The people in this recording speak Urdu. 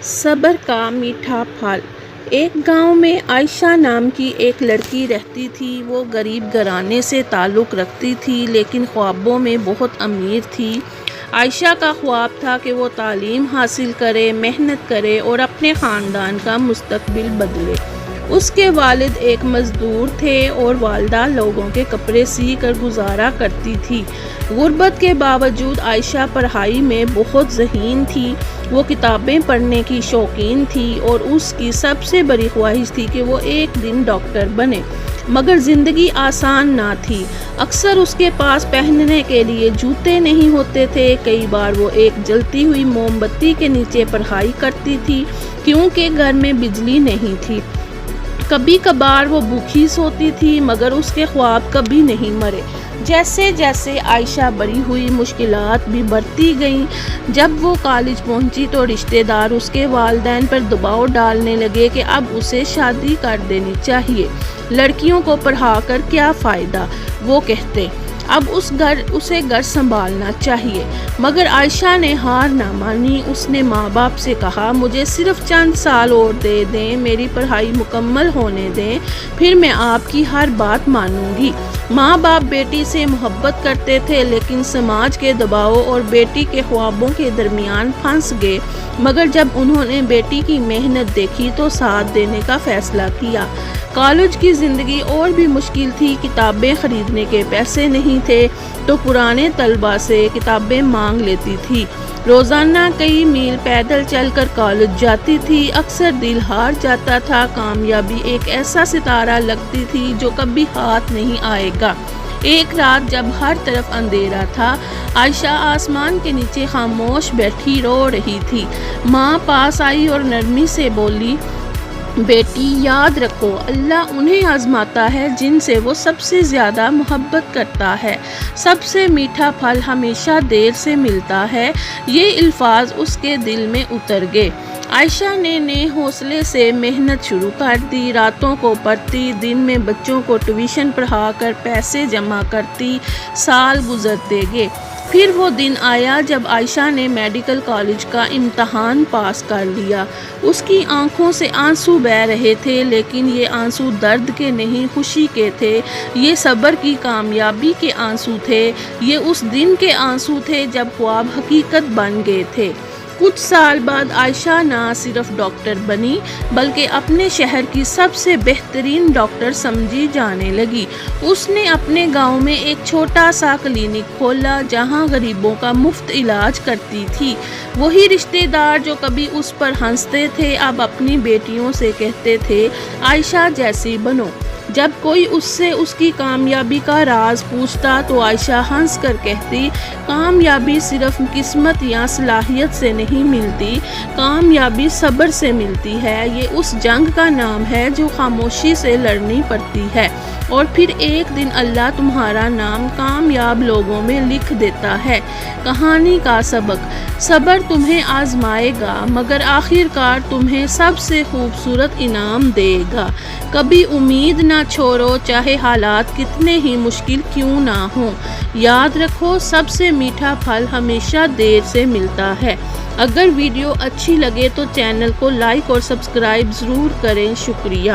صبر کا میٹھا پھل۔ ایک گاؤں میں عائشہ نام کی ایک لڑکی رہتی تھی۔ وہ غریب گھرانے سے تعلق رکھتی تھی لیکن خوابوں میں بہت امیر تھی۔ عائشہ کا خواب تھا کہ وہ تعلیم حاصل کرے، محنت کرے اور اپنے خاندان کا مستقبل بدلے۔ اس کے والد ایک مزدور تھے اور والدہ لوگوں کے کپڑے سی کر گزارا کرتی تھی۔ غربت کے باوجود عائشہ پڑھائی میں بہت ذہین تھی۔ وہ کتابیں پڑھنے کی شوقین تھی اور اس کی سب سے بڑی خواہش تھی کہ وہ ایک دن ڈاکٹر بنے۔ مگر زندگی آسان نہ تھی۔ اکثر اس کے پاس پہننے کے لیے جوتے نہیں ہوتے تھے۔ کئی بار وہ ایک جلتی ہوئی موم بتی کے نیچے پڑھائی کرتی تھی کیونکہ گھر میں بجلی نہیں تھی۔ کبھی کبھار وہ بھوکی سوتی تھی مگر اس کے خواب کبھی نہیں مرے۔ جیسے جیسے عائشہ بڑی ہوئی مشکلات بھی بڑھتی گئیں۔ جب وہ کالج پہنچی تو رشتہ دار اس کے والدین پر دباؤ ڈالنے لگے کہ اب اسے شادی کر دینی چاہیے۔ لڑکیوں کو پڑھا کر کیا فائدہ، وہ کہتے، اب اسے گھر سنبھالنا چاہیے۔ مگر عائشہ نے ہار نہ مانی۔ اس نے ماں باپ سے کہا، مجھے صرف چند سال اور دے دیں، میری پڑھائی مکمل ہونے دیں، پھر میں آپ کی ہر بات مانوں گی۔ ماں باپ بیٹی سے محبت کرتے تھے لیکن سماج کے دباؤ اور بیٹی کے خوابوں کے درمیان پھنس گئے۔ مگر جب انہوں نے بیٹی کی محنت دیکھی تو ساتھ دینے کا فیصلہ کیا۔ کالج کی زندگی اور بھی مشکل تھی۔ کتابیں خریدنے کے پیسے نہیں تھے تو پرانے طلباء سے کتابیں مانگ لیتی تھی۔ روزانہ کئی میل پیدل چل کر کالج جاتی تھی۔ اکثر دل ہار جاتا تھا۔ کامیابی ایک ایسا ستارہ لگتی تھی جو کبھی ہاتھ نہیں آئے گا۔ ایک رات جب ہر طرف اندھیرا تھا، عائشہ آسمان کے نیچے خاموش بیٹھی رو رہی تھی۔ ماں پاس آئی اور نرمی سے بولی، بیٹی یاد رکھو، اللہ انہیں آزماتا ہے جن سے وہ سب سے زیادہ محبت کرتا ہے۔ سب سے میٹھا پھل ہمیشہ دیر سے ملتا ہے۔ یہ الفاظ اس کے دل میں اتر گئے۔ عائشہ نے نئے حوصلے سے محنت شروع کر دی۔ راتوں کو پڑھتی، دن میں بچوں کو ٹیوشن پڑھا کر پیسے جمع کرتی۔ سال گزرتے گئے۔ پھر وہ دن آیا جب عائشہ نے میڈیکل کالج کا امتحان پاس کر لیا۔ اس کی آنکھوں سے آنسو بہہ رہے تھے لیکن یہ آنسو درد کے نہیں، خوشی کے تھے۔ یہ صبر کی کامیابی کے آنسو تھے۔ یہ اس دن کے آنسو تھے جب خواب حقیقت بن گئے تھے۔ کچھ سال بعد عائشہ نہ صرف ڈاکٹر بنی بلکہ اپنے شہر کی سب سے بہترین ڈاکٹر سمجھی جانے لگی۔ اس نے اپنے گاؤں میں ایک چھوٹا سا کلینک کھولا جہاں غریبوں کا مفت علاج کرتی تھی۔ وہی رشتہ دار جو کبھی اس پر ہنستے تھے اب اپنی بیٹیوں سے کہتے تھے، عائشہ جیسی بنو۔ جب کوئی اس سے اس کی کامیابی کا راز پوچھتا تو عائشہ ہنس کر کہتی، کامیابی صرف قسمت یا صلاحیت سے نہیں ملتی، کامیابی صبر سے ملتی ہے۔ یہ اس جنگ کا نام ہے جو خاموشی سے لڑنی پڑتی ہے اور پھر ایک دن اللہ تمہارا نام کامیاب لوگوں میں لکھ دیتا ہے۔ کہانی کا سبق، صبر تمہیں آزمائے گا مگر آخرکار تمہیں سب سے خوبصورت انعام دے گا۔ کبھی امید نہ چھوڑو چاہے حالات کتنے ہی مشکل کیوں نہ ہوں۔ یاد رکھو، سب سے میٹھا پھل ہمیشہ دیر سے ملتا ہے۔ اگر ویڈیو اچھی لگے تو چینل کو لائک اور سبسکرائب ضرور کریں۔ شکریہ۔